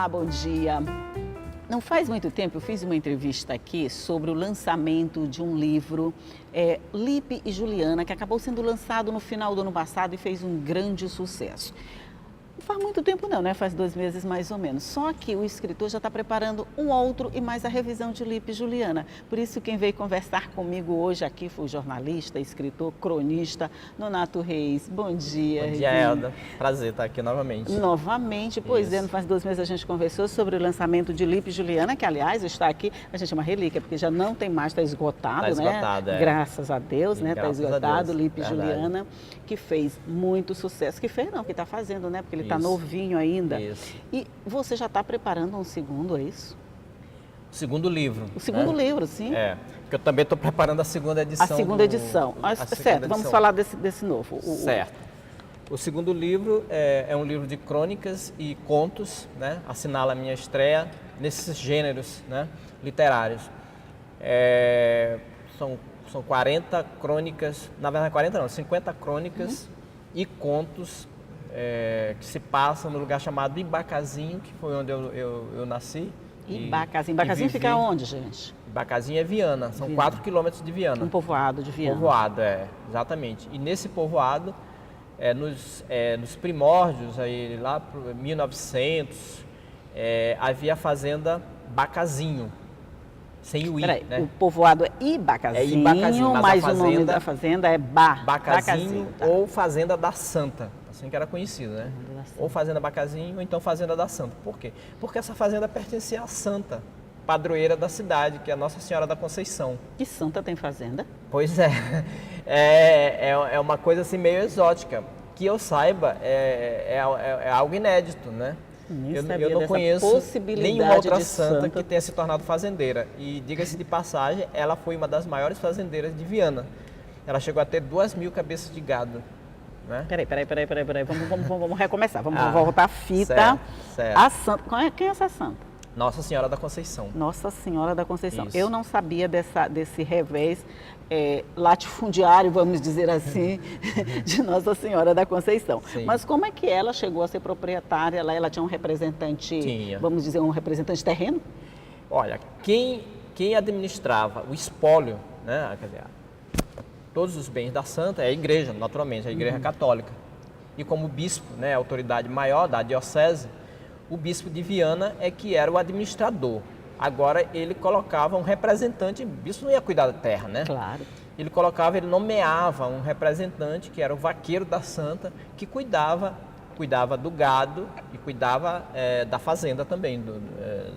Olá, bom dia. Não faz muito tempo eu fiz uma entrevista aqui sobre o lançamento de um livro, Lipe e Juliana, que acabou sendo lançado no final do ano passado e fez um grande sucesso. Não faz muito tempo não, né? Faz 2 meses mais ou menos. Só que o escritor já está preparando um outro e mais a revisão de Lipe e Juliana. Por isso quem veio conversar comigo hoje aqui foi o jornalista, escritor, cronista, Nonato Reis. Bom dia. Bom dia, Elda. Prazer estar aqui novamente. Novamente, pois é, não faz 2 meses a gente conversou sobre o lançamento de Lipe e Juliana, que aliás está aqui, a gente é uma relíquia, porque já não tem mais, está esgotado, Está esgotado, né? é. Graças a Deus, né? Está esgotado, Lipe e Verdade. Juliana, que fez muito sucesso. Que fez não, que está fazendo, né? Porque ele está Isso. novinho ainda. Isso. E você já está preparando um segundo, é isso? O segundo livro. O segundo livro, sim. É, porque eu também estou preparando a segunda edição. A segunda edição. Certo, vamos falar desse novo. Certo. O segundo livro é um livro de crônicas e contos, né? Assinala a minha estreia nesses gêneros, né? Literários. São 40 crônicas, na verdade 40 não, 50 crônicas e contos que se passam no lugar chamado Ibacazinho, que foi onde eu nasci. Ibacazinho. Ibacazinho fica onde, gente? Ibacazinho é Viana, são 4 quilômetros de Viana. Um povoado de Viana. Povoado, exatamente. E nesse povoado, nos primórdios, aí, lá para 1900, havia a fazenda Bacazinho, sem o I, né? O povoado é Ibacazinho, Ibacazinho, mas o nome da fazenda é Bacazinho tá. ou Fazenda da Santa, assim que era conhecido, né? Ou Fazenda Bacazinho ou então Fazenda da Santa. Por quê? Porque essa fazenda pertencia à Santa, padroeira da cidade, que é a Nossa Senhora da Conceição. Que santa tem fazenda? Pois é uma coisa assim meio exótica. Que eu saiba, é algo inédito, né? Eu não conheço nenhuma outra santa que tenha se tornado fazendeira. E diga-se de passagem, ela foi uma das maiores fazendeiras de Viana. Ela chegou a ter 2.000 cabeças de gado. Né? Peraí. Vamos recomeçar. Vamos voltar a fita. Certo. A santa. Quem é essa santa? Nossa Senhora da Conceição. Nossa Senhora da Conceição. Isso. Eu não sabia desse revés latifundiário, vamos dizer assim, de Nossa Senhora da Conceição. Sim. Mas como é que ela chegou a ser proprietária? Ela tinha um representante, vamos dizer, um representante terreno? Olha, quem administrava o espólio, né, quer dizer, todos os bens da santa é a igreja, naturalmente, a igreja católica. E como bispo, né, a autoridade maior da diocese, o bispo de Viana é que era o administrador. Agora ele colocava um representante, o bispo não ia cuidar da terra, né? Claro. Ele nomeava um representante, que era o vaqueiro da santa, que cuidava do gado e cuidava da fazenda também,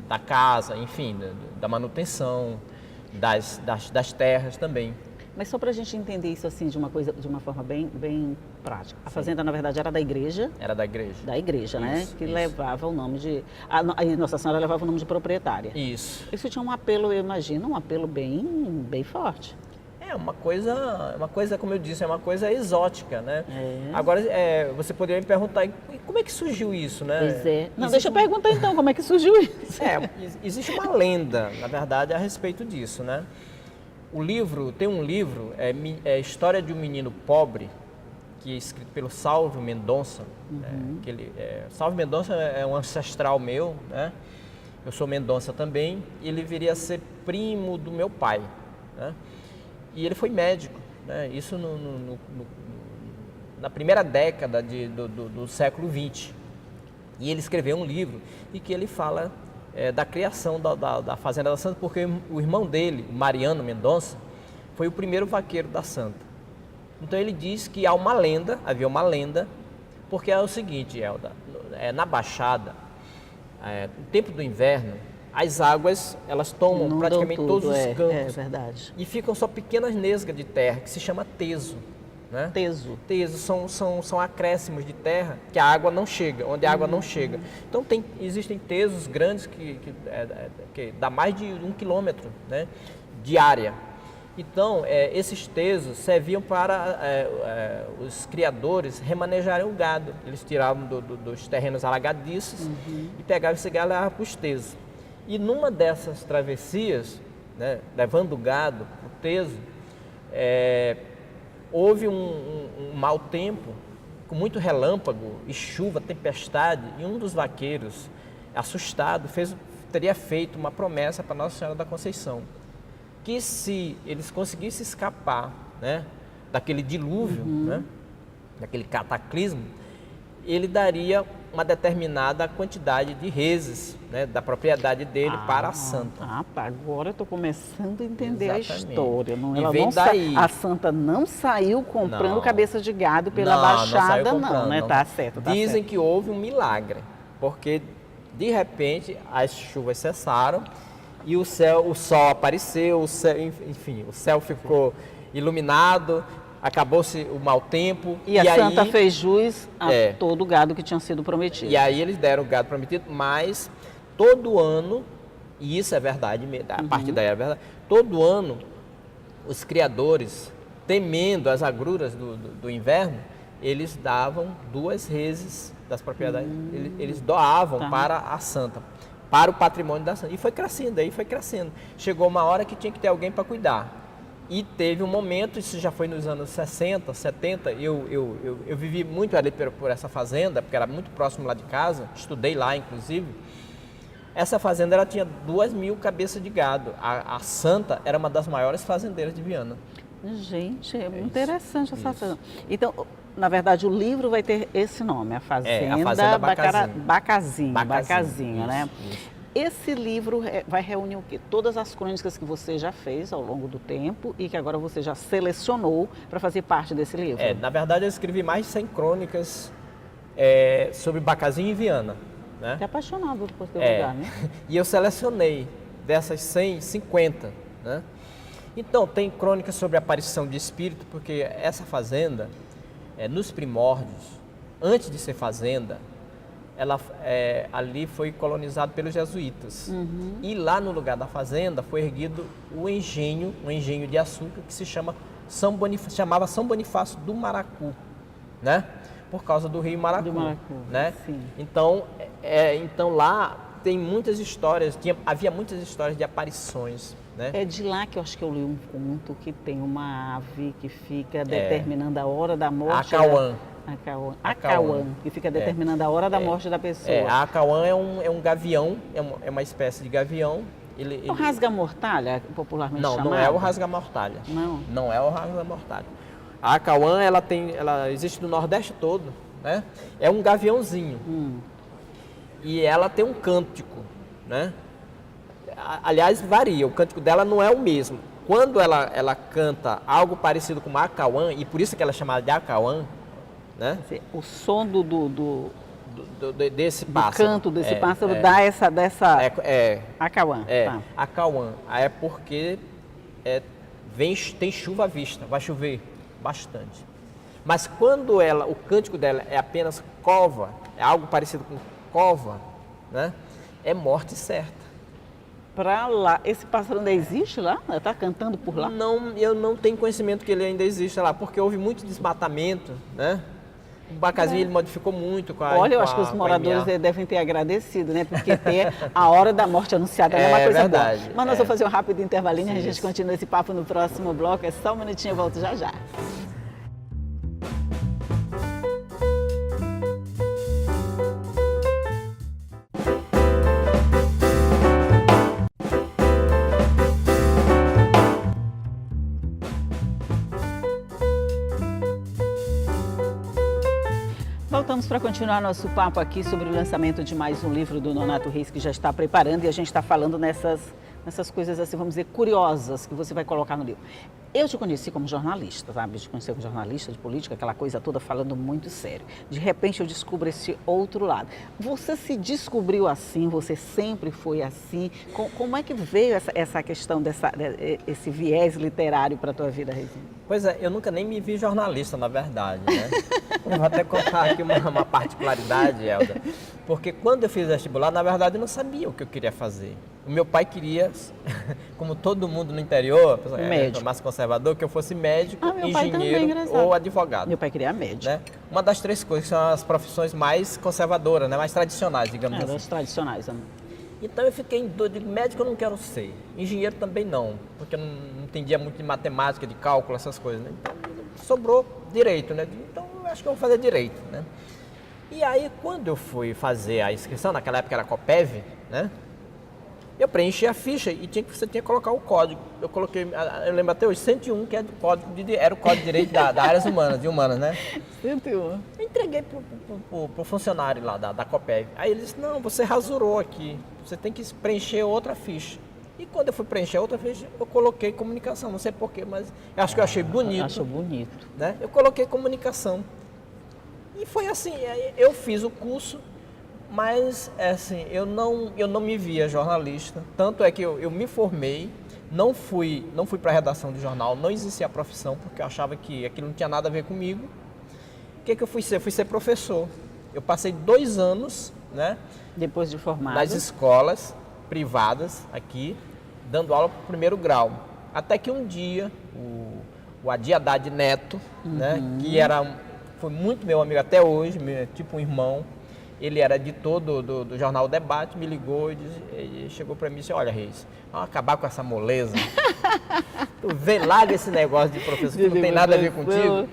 da casa, enfim, da manutenção, das terras também. Mas só para a gente entender isso assim de uma forma bem prática. A fazenda, na verdade, era da igreja? Era da igreja. Da igreja, né? Isso, Que isso. levava o nome de... A Nossa Senhora levava o nome de proprietária. Isso. Isso tinha um apelo, eu imagino, um apelo bem forte. É uma coisa, como eu disse, é uma coisa exótica, né? É. Agora, você poderia me perguntar, como é que surgiu isso, né? Pois é. Não, deixa eu perguntar então, como é que surgiu isso? Existe uma lenda, na verdade, a respeito disso, né? Tem um livro, História de um Menino Pobre, que é escrito pelo Salvo Mendonça. Salvo Mendonça é um ancestral meu, né? Eu sou Mendonça também, e ele viria a ser primo do meu pai, né? E ele foi médico, né? Isso na primeira década do século XX. E ele escreveu um livro em que ele fala da criação da Fazenda da Santa, porque o irmão dele, Mariano Mendonça, foi o primeiro vaqueiro da Santa. Então ele diz que havia uma lenda, porque é o seguinte, Elda, na Baixada, no tempo do inverno, as águas, elas tomam Inundam praticamente tudo, todos os campos. É verdade. E ficam só pequenas nesgas de terra, que se chama teso. Né? Teso. São acréscimos de terra que a água não chega, onde a água não chega. Então existem tesos grandes que dá mais de 1 quilômetro, né, de área. Então, esses tesos serviam para os criadores remanejarem o gado. Eles tiravam dos terrenos alagadiços e pegavam esse gado e levavam para os tesos. E numa dessas travessias, né, levando o gado para o teso, houve um mau tempo, com muito relâmpago e chuva, tempestade, e um dos vaqueiros assustado, teria feito uma promessa para Nossa Senhora da Conceição, que se eles conseguissem escapar, né, daquele dilúvio, né, daquele cataclismo, ele daria uma determinada quantidade de reses, né, da propriedade dele para a santa. Agora eu estou começando a entender Exatamente. a história. Não, E ela vem não daí. A santa não saiu comprando Não. cabeça de gado pela Não Baixada, saiu não, comprando, né? não. Tá certo, tá Dizem certo. que houve um milagre, porque de repente as chuvas cessaram e o sol apareceu, enfim, o céu ficou iluminado, acabou-se o mau tempo. E a santa aí, fez jus a todo o gado que tinha sido prometido. E aí eles deram o gado prometido, mas todo ano, e isso é verdade, a partir daí é verdade, todo ano os criadores, temendo as agruras do inverno, eles davam 2 reses das propriedades, eles doavam para a santa, para o patrimônio da santa. E foi crescendo, aí foi crescendo. Chegou uma hora que tinha que ter alguém para cuidar. E teve um momento, isso já foi nos anos 60, 70, eu vivi muito ali por essa fazenda, porque era muito próximo lá de casa, estudei lá inclusive. Essa fazenda ela tinha 2.000 cabeças de gado. A santa era uma das maiores fazendeiras de Viana. Gente, é muito interessante essa fazenda. Então, na verdade, o livro vai ter esse nome, a Fazenda Bacazinho, né? Isso. Esse livro vai reunir o quê? Todas as crônicas que você já fez ao longo do tempo e que agora você já selecionou para fazer parte desse livro. Na verdade, eu escrevi mais de 100 crônicas sobre Bacazinho e Viana. Né? Te apaixonado por teu lugar, né? E eu selecionei dessas 100, 50. Né? Então, tem crônicas sobre a aparição de espírito, porque essa fazenda, nos primórdios, antes de ser fazenda, ela ali foi colonizada pelos jesuítas. E lá no lugar da fazenda foi erguido um engenho de açúcar que se chamava São Bonifácio do Maracu, né? Por causa do rio Maracu. Né? Sim. Então lá tem muitas histórias, havia muitas histórias de aparições. Né? É de lá que eu acho que eu li um conto que tem uma ave que fica determinando a hora da morte. Acauã, que fica determinando a hora da morte da pessoa. A Acauã é um gavião, é uma espécie de gavião. O rasga-mortalha, popularmente chamado? Não é o rasga-mortalha. Não é o rasga-mortalha. A Acauã, ela existe no Nordeste todo, né? É um gaviãozinho. E ela tem um cântico, né? Aliás, varia, o cântico dela não é o mesmo. Quando ela canta algo parecido com Acauã, e por isso que ela é chamada de Acauã, né? O som desse pássaro. O canto desse pássaro dá dessa Acauã. Acauã. É porque tem chuva à vista, vai chover bastante. Mas quando o cântico dela é apenas cova, é algo parecido com cova, né? É morte certa. Para lá, esse pássaro ainda existe lá? Está cantando por lá? Não, eu não tenho conhecimento que ele ainda existe lá, porque houve muito desmatamento, né? O Bacazinho ele modificou muito com a Olha, eu acho que os moradores devem ter agradecido, né? Porque ter a hora da morte anunciada é uma coisa verdade, boa. Mas nós vamos fazer um rápido intervalinho, a gente continua esse papo no próximo bloco. É só um minutinho, eu volto já já. Voltamos para continuar nosso papo aqui sobre o lançamento de mais um livro do Nonato Reis, que já está preparando, e a gente está falando nessas coisas, assim, vamos dizer, curiosas que você vai colocar no livro. Eu te conheci como jornalista, sabe? Te conheci como jornalista de política, aquela coisa toda, falando muito sério. De repente eu descubro esse outro lado. Você se descobriu assim? Você sempre foi assim? Como é que veio essa questão, esse viés literário para a tua vida, Reizinho? Pois é, eu nunca nem me vi jornalista, na verdade, né? Eu vou até contar aqui uma particularidade, Elda. Porque quando eu fiz vestibular, na verdade, eu não sabia o que eu queria fazer. O meu pai queria, como todo mundo no interior, mais conservador, que eu fosse médico, engenheiro ou advogado. Meu pai queria médico. Né? Uma das 3 coisas que são as profissões mais conservadoras, né? Mais tradicionais, digamos assim. Das tradicionais, né? Então eu fiquei em dúvida, médico eu não quero ser, engenheiro também não, porque eu não entendia muito de matemática, de cálculo, essas coisas, né? Então sobrou direito, né? Então eu acho que eu vou fazer direito, né? E aí, quando eu fui fazer a inscrição, naquela época era Coppev, né? Eu preenchi a ficha e você tinha que colocar o código. Eu coloquei, eu lembro até hoje, 101, que é era o código de direito da áreas humanas, de humanas, né? 101. Eu entreguei pro funcionário lá da Coppev. Aí ele disse, não, você rasurou aqui, você tem que preencher outra ficha. E quando eu fui preencher outra ficha, eu coloquei comunicação, não sei porquê, mas eu acho que eu achei bonito. Achou bonito. Né? Eu coloquei comunicação. E foi assim, eu fiz o curso, mas assim, eu não me via jornalista. Tanto é que eu me formei, não fui para a redação de jornal, não existia a profissão, porque eu achava que aquilo não tinha nada a ver comigo. O que eu fui ser? Fui ser professor. Eu passei 2 anos, né, Depois de formado. nas escolas privadas aqui, dando aula para o primeiro grau. Até que um dia, o Adi Haddad Neto, né, que foi muito meu amigo até hoje, tipo um irmão, ele era editor do jornal Debate, me ligou e chegou para mim e disse, olha, Reis, vamos acabar com essa moleza. Tu vê, larga esse negócio de professor que não tem nada a ver contigo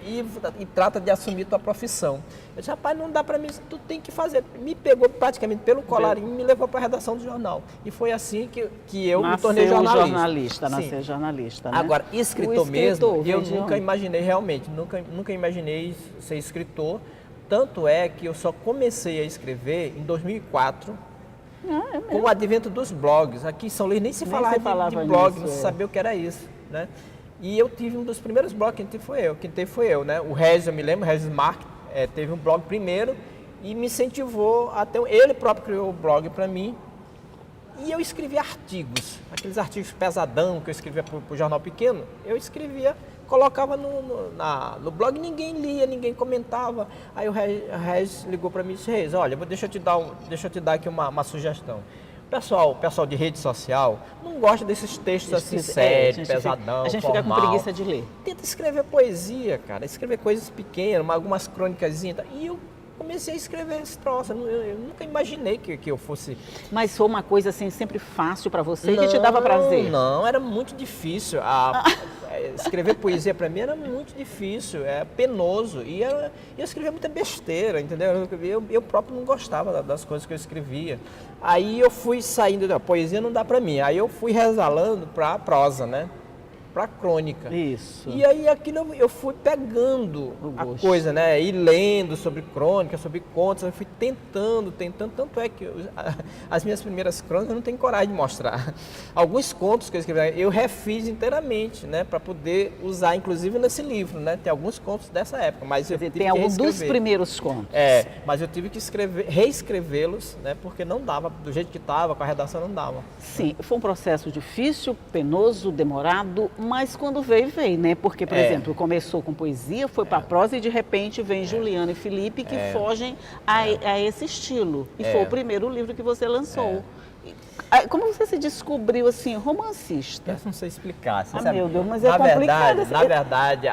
e trata de assumir tua profissão. Eu disse, rapaz, não dá para mim, tu tem que fazer. Me pegou praticamente pelo colarinho e me levou para a redação do jornal. E foi assim que eu me tornei jornalista. Nasceu jornalista, né? Agora, escritor mesmo, eu nunca imaginei realmente, nunca imaginei ser escritor. Tanto é que eu só comecei a escrever em 2004, com o advento dos blogs. Aqui em São Luís nem se falava de blog, não se sabia o que era isso, né? E eu tive um dos primeiros blogs, quem teve foi eu, né? O Regis, eu me lembro, o Regis Marques, teve um blog primeiro e me incentivou até, ele próprio criou o blog para mim. E eu escrevia artigos, aqueles artigos pesadão que eu escrevia para o Jornal Pequeno, eu escrevia, colocava no blog, ninguém lia, ninguém comentava. Aí o Regis ligou para mim e disse, Reis, olha, deixa eu te dar aqui uma sugestão. O pessoal de rede social não gosta desses textos assim sérios, pesadão, a gente formal. fica com preguiça de ler. Tenta escrever poesia, cara, escrever coisas pequenas, algumas crônicazinhas. E eu comecei a escrever esse troço. Eu nunca imaginei que eu fosse... Mas foi uma coisa assim sempre fácil para você, que te dava prazer? Não, era muito difícil. Escrever poesia para mim era muito difícil, é penoso. E eu escrevia muita besteira, entendeu? Eu próprio não gostava das coisas que eu escrevia. Aí eu fui saindo da poesia, não dá para mim. Aí eu fui resvalando para a prosa, né? Para crônica. Isso. E aí aquilo eu fui pegando a coisa, né? E lendo sobre crônica, sobre contos, eu fui tentando, tanto é que as minhas primeiras crônicas eu não tenho coragem de mostrar. Alguns contos que eu escrevi, eu refiz inteiramente, né? Para poder usar, inclusive nesse livro, né? Tem alguns contos dessa época, mas eu tive tem alguns dos primeiros contos. Mas eu tive que reescrevê-los, né? Porque não dava, do jeito que estava, com a redação não dava. Sim, foi um processo difícil, penoso, demorado, mas quando veio, né? Porque, por exemplo, começou com poesia, foi para prosa e de repente vem Juliana e Felipe que fogem a esse estilo. E foi o primeiro livro que você lançou. Como você se descobriu assim, romancista? Eu não sei explicar. Meu Deus, mas é complicado. Na verdade,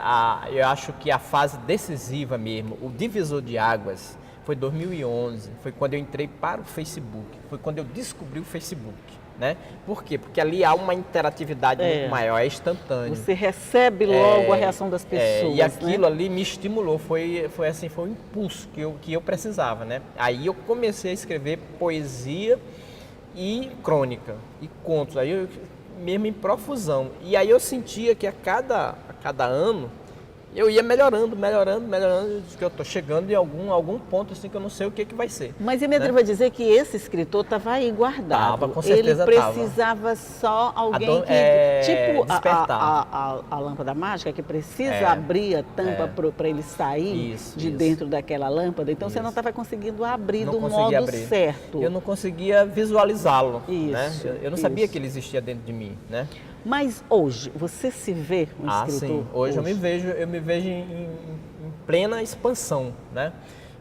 eu acho que a fase decisiva mesmo, o divisor de águas, foi 2011. Foi quando eu entrei para o Facebook. Foi quando eu descobri o Facebook. Né? Por quê? Porque ali há uma interatividade muito maior, é instantâneo. Você recebe logo a reação das pessoas. E aquilo ali me estimulou, foi um impulso que eu precisava. Né? Aí eu comecei a escrever poesia e crônica, e contos, aí eu mesmo em profusão. E aí eu sentia que a cada ano eu ia melhorando, que eu estou chegando em algum ponto assim que eu não sei o que vai ser. Mas eu me atrevo a dizer que esse escritor estava aí guardado. Tava, com certeza ele precisava só alguém tipo a lâmpada mágica, que precisa abrir a tampa para ele sair dentro daquela lâmpada. Então você não estava conseguindo abrir do modo certo. Eu não conseguia visualizá-lo. Né? Eu não sabia que ele existia dentro de mim, né? Mas hoje, você se vê um escritor? Sim. Hoje eu me vejo em plena expansão, né?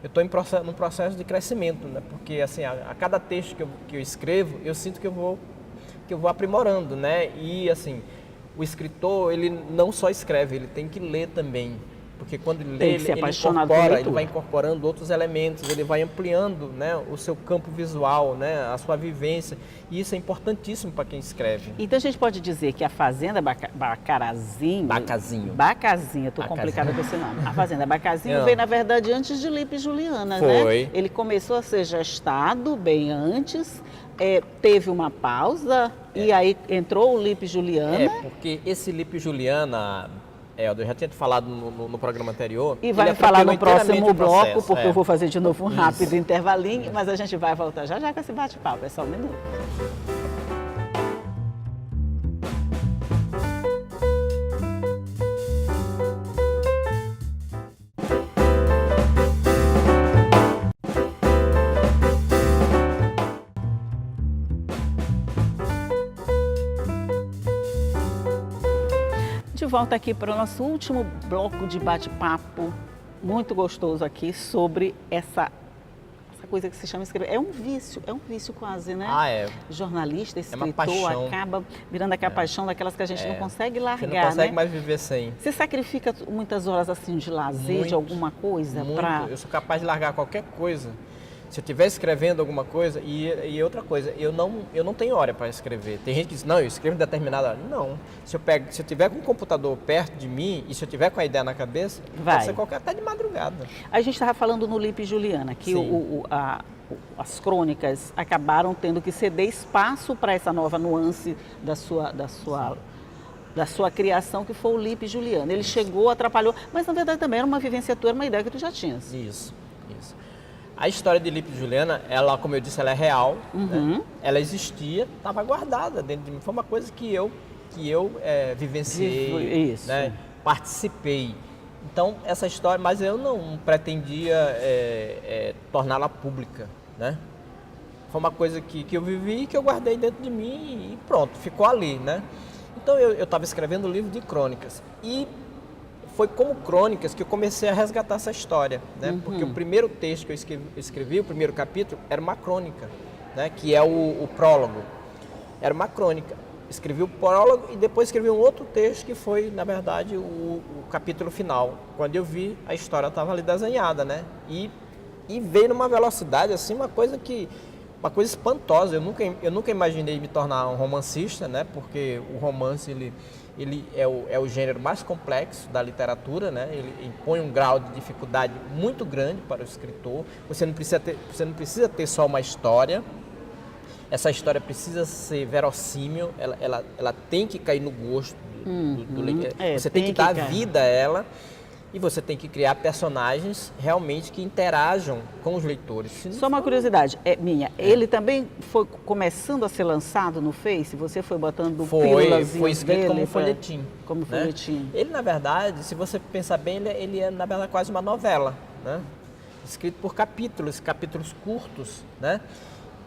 Eu estou num processo de crescimento, né? Porque assim, a cada texto que eu escrevo, eu sinto que eu vou aprimorando, né? E assim, o escritor, ele não só escreve, ele tem que ler também. Porque quando ele Tem lê, que ser ele apaixonado por incorpora, ele leitura. vai incorporando outros elementos, ele vai ampliando, né, o seu campo visual, né, a sua vivência. E isso é importantíssimo para quem escreve. Então a gente pode dizer que a Fazenda Bacarazinho... Bacazinho. Bacazinho, estou Bacazinho. complicada com esse nome. A Fazenda Bacazinho Não. veio, na verdade, antes de Lipe e Juliana, Foi. né? Ele começou a ser gestado bem antes, teve uma pausa e aí entrou o Lipe e Juliana. Porque esse Lipe e Juliana, eu já tinha te falado no programa anterior. E vai ele falar no atropelou inteiramente próximo o bloco, processo, porque eu vou fazer de novo um Isso. rápido intervalinho, mas a gente vai voltar já já com esse bate-papo, é só um minuto. De volta aqui para o nosso último bloco de bate-papo, muito gostoso aqui, sobre essa coisa que se chama escrever. É um vício quase, né? Jornalista, escritor, paixão. acaba virando aquela paixão daquelas que a gente não consegue largar, Você não consegue né? mais viver sem. Você sacrifica muitas horas assim de lazer, Muito, de alguma coisa? Muito. Pra... Eu sou capaz de largar qualquer coisa. Se eu estiver escrevendo alguma coisa, e outra coisa, eu não tenho hora para escrever. Tem gente que diz, não, eu escrevo em determinada hora. Não. Se eu tiver com o computador perto de mim e se eu tiver com a ideia na cabeça, pode ser até de madrugada. A gente estava falando no Lipe e Juliana, que as crônicas acabaram tendo que ceder espaço para essa nova nuance da sua criação, que foi o Lipe e Juliana. Ele chegou, atrapalhou, mas na verdade também era uma vivência tua, era uma ideia que tu já tinhas. Isso. A história de Lipe e Juliana, ela, como eu disse, ela é real, né? Ela existia, estava guardada dentro de mim. Foi uma coisa que eu vivenciei, né? Participei. Então, essa história, mas eu não pretendia torná-la pública, né? Foi uma coisa que eu vivi, que eu guardei dentro de mim e pronto, ficou ali, né? Então, eu estava escrevendo um livro de crônicas e foi como crônicas que eu comecei a resgatar essa história, né? Porque o primeiro texto que eu escrevi, o primeiro capítulo, era uma crônica, né? Que é o prólogo. Era uma crônica. Escrevi o prólogo e depois escrevi um outro texto que foi, na verdade, o capítulo final. Quando eu vi, a história estava ali desenhada, né? E veio numa velocidade, assim, uma coisa espantosa. Eu nunca imaginei me tornar um romancista, né? Porque o romance, ele é o gênero mais complexo da literatura, né? Ele impõe um grau de dificuldade muito grande para o escritor. Você não precisa ter só uma história. Essa história precisa ser verossímil, ela tem que cair no gosto do leitor. Você tem que dar vida a ela e você tem que criar personagens realmente que interajam com os leitores. Só uma curiosidade, ele também foi começando a ser lançado no Face? Você foi botando pílulas Foi escrito dele como folhetim. Como folhetim. Ele, na verdade, se você pensar bem, ele é, na verdade, quase uma novela, né? Escrito por capítulos curtos, né?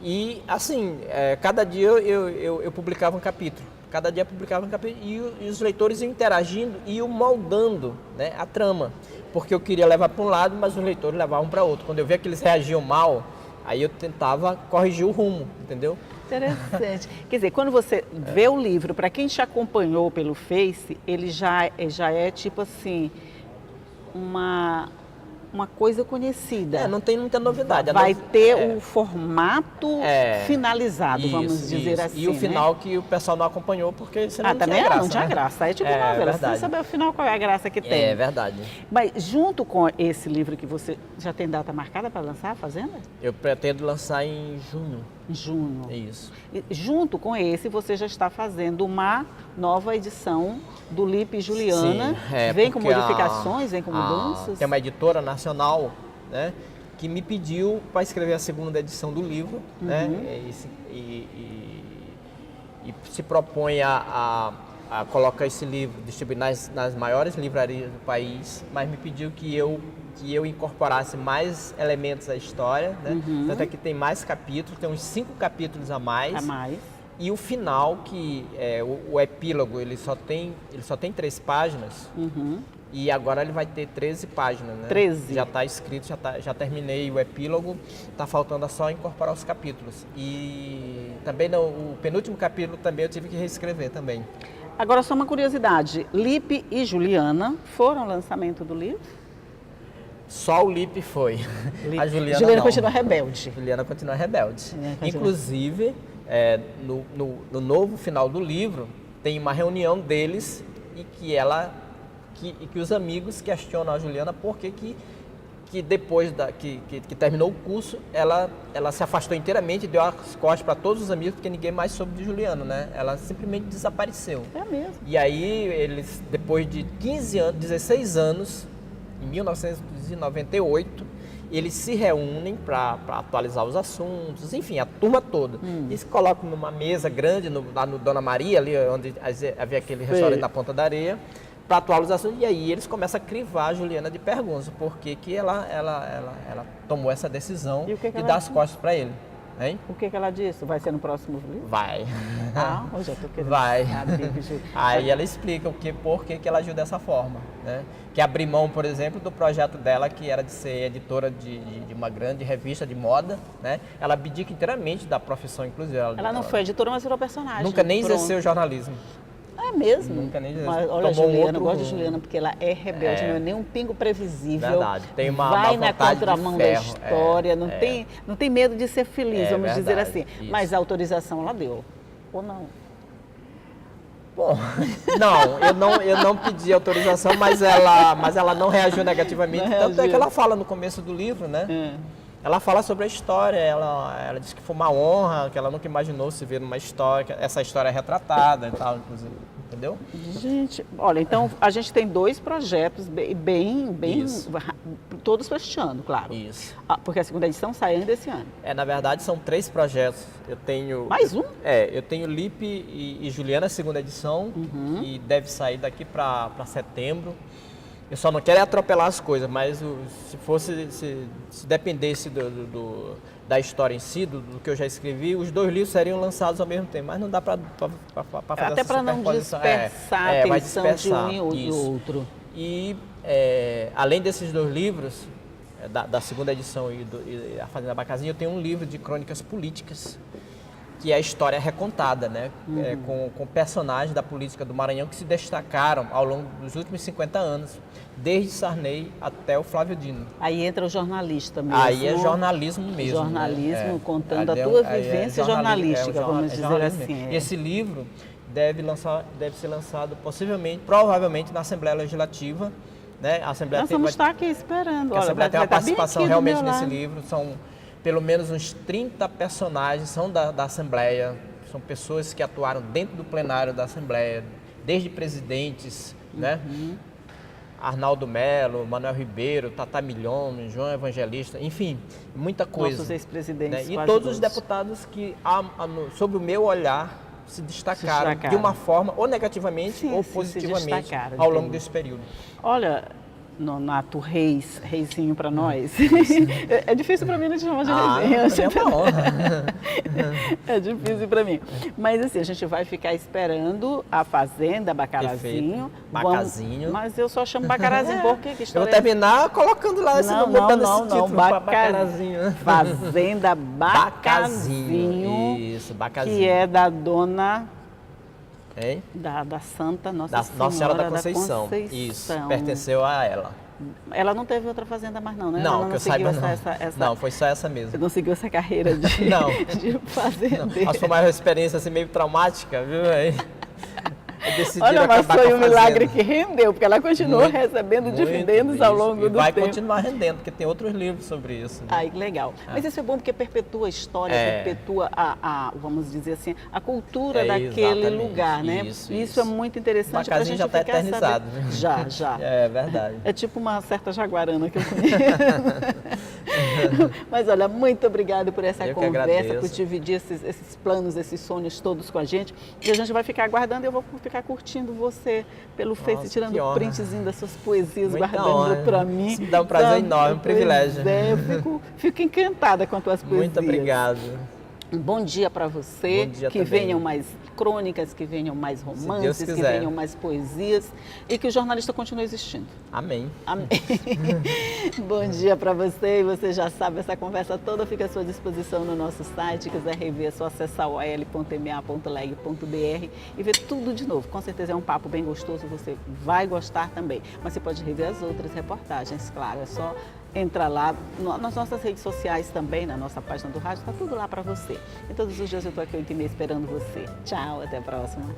E, assim, cada dia eu publicava um capítulo. Cada dia publicava um capítulo e os leitores iam interagindo e iam moldando, né, a trama. Porque eu queria levar para um lado, mas os leitores levavam para outro. Quando eu via que eles reagiam mal, aí eu tentava corrigir o rumo, entendeu? Interessante. Quer dizer, quando você vê o livro, para quem te acompanhou pelo Face, ele já é tipo assim, uma coisa conhecida. Não tem muita novidade. Vai ter o formato finalizado, vamos dizer assim. E o final, né? Que o pessoal não acompanhou, porque você não também tinha graça. Não tinha graça. É tipo novela, você tem que saber o final, qual é a graça que tem. É verdade. Mas junto com esse livro que você já tem data marcada para lançar, a Fazenda? Eu pretendo lançar em junho. Em junho. É isso. E junto com esse, você já está fazendo uma nova edição do Lipe e Juliana. Sim, vem com modificações, vem com mudanças? Tem uma editora nacional, né, que me pediu para escrever a segunda edição do livro, né, e se propõe a colocar esse livro, distribuir nas maiores livrarias do país, mas me pediu que eu incorporasse mais elementos à história, né? Tanto é que tem mais capítulos, tem uns 5 capítulos a mais. E o final, que é o epílogo, ele só tem 3 páginas. E agora ele vai ter 13 páginas, né? 13. Já está escrito, já terminei o epílogo, está faltando só incorporar os capítulos. E também o penúltimo capítulo também eu tive que reescrever também. Agora, só uma curiosidade, Lipe e Juliana foram ao lançamento do livro? Só o Lipe foi. A Juliana não. Continua rebelde. Juliana continua rebelde. Continua. Inclusive, no novo final do livro, tem uma reunião deles e que os amigos questionam a Juliana por que depois que terminou o curso, ela se afastou inteiramente, deu as costas para todos os amigos, porque ninguém mais soube de Juliana, né? Ela simplesmente desapareceu. É mesmo. E aí, eles, depois de 16 anos, em 1998, eles se reúnem para atualizar os assuntos, enfim, a turma toda. E se colocam numa mesa grande, lá no Dona Maria, ali onde havia aquele restaurante na Ponta da Areia, para atualizar os assuntos. E aí eles começam a crivar a Juliana de perguntas, por que ela tomou essa decisão de dar as costas para ele. Hein? O que ela disse? Vai ser no próximo livro? Vai. Ah, hoje eu tô querendo. Vai. Saber, Aí ela explica por que ela agiu dessa forma, né? Que abriu mão, por exemplo, do projeto dela, que era de ser editora de uma grande revista de moda, né? Ela abdica inteiramente da profissão, inclusive. Ela não foi editora, mas virou personagem. Nunca nem exerceu jornalismo. É mesmo? Nunca nem exerceu. Mas, olha, Juliana, eu gosto de Juliana porque ela é rebelde, não é nem um pingo previsível. Verdade. Tem uma vai vontade na contramão de ferro. da história, não tem medo de ser feliz, vamos verdade, dizer assim. isso. Mas a autorização ela deu, ou não? Bom, eu não pedi autorização, mas ela não reagiu negativamente. Tanto é que ela fala no começo do livro, né? Ela fala sobre a história, ela disse que foi uma honra, que ela nunca imaginou se ver numa história, que essa história é retratada e tal, inclusive, entendeu? Gente, olha, então a gente tem 2 projetos bem todos para este ano, claro. Isso. Porque a segunda edição sai ainda esse ano. Na verdade são 3 projetos. Eu tenho... Mais um? Eu tenho Lipe e Juliana, segunda edição, que deve sair daqui para setembro. Eu só não quero atropelar as coisas, mas se dependesse da história em si, do que eu já escrevi, os 2 livros seriam lançados ao mesmo tempo. Mas não dá para fazer até para não dispersar a atenção de um e do outro. E além desses 2 livros, da segunda edição e A Fazenda Bacazinho, eu tenho um livro de crônicas políticas, que é a história recontada, né? Com personagens da política do Maranhão que se destacaram ao longo dos últimos 50 anos, desde Sarney até o Flávio Dino. Aí entra o jornalista mesmo. Aí é jornalismo mesmo. Jornalismo, né? contando a tua vivência jornalística, vamos dizer assim. E esse livro deve ser lançado provavelmente na Assembleia Legislativa. Né? A Assembleia Nós vamos estar aqui esperando. A Assembleia tem uma participação realmente nesse livro. São pelo menos uns 30 personagens são da Assembleia, são pessoas que atuaram dentro do plenário da Assembleia, desde presidentes, né? Arnaldo Melo, Manuel Ribeiro, Tata Milhões, João Evangelista, enfim, muita coisa. Nossos ex-presidentes. Né? E todos os deputados que, sob o meu olhar, se destacaram de uma forma, ou negativamente ou positivamente, ao longo desse período. Olha, Nonato Reizinho para nós. É difícil para mim não te chamar de Reizinho. É uma honra. É difícil para mim. Mas assim, a gente vai ficar esperando a Fazenda Bacarazinho. Bacazinho. Mas eu só chamo Bacarazinho porque que história. Eu vou terminar colocando lá esse título. Bacarazinho. Fazenda Bacazinho. Isso, Bacazinho. Que é da dona... Hein? Da Santa Nossa Senhora da Conceição. Isso, pertenceu a ela. Ela não teve outra fazenda mais não, né? Não, que eu saiba não. Não, foi só essa mesmo. Você não seguiu essa carreira de fazendeiro. Mas foi uma experiência assim, meio traumática, viu? Olha, mas foi um milagre que rendeu, porque ela continuou recebendo dividendos ao longo do tempo. Vai continuar rendendo, porque tem outros livros sobre isso. Né? Ai, que legal. Mas isso é bom porque perpetua a história, perpetua vamos dizer assim, a cultura daquele lugar, né? Isso é muito interessante para a gente já está eternizado. Né? Já. É verdade. É tipo uma certa jaguarana que eu conheço. Mas olha, muito obrigada por essa conversa, por dividir esses planos, esses sonhos todos com a gente. E a gente vai ficar aguardando, eu vou ficar curtindo você pelo Face, tirando printzinho das suas poesias, guardando para mim. Isso me dá um prazer enorme, um privilégio. Eu fico encantada com as tuas poesias. Muito obrigado. Um bom dia para você, Bom dia que também. venham mais crônicas, que venham mais Deus romances, que quiser. venham mais poesias e que o jornalista continue existindo. Amém. Amém. Bom dia para você e você já sabe, essa conversa toda fica à sua disposição no nosso site. Quiser rever, é só acessar o al.ma.leg.br e ver tudo de novo. Com certeza é um papo bem gostoso, você vai gostar também. Mas você pode rever as outras reportagens, claro, é só entrar lá nas nossas redes sociais também, na nossa página do rádio, está tudo lá para você. E todos os dias eu estou aqui 8h30 esperando você. Tchau, até a próxima.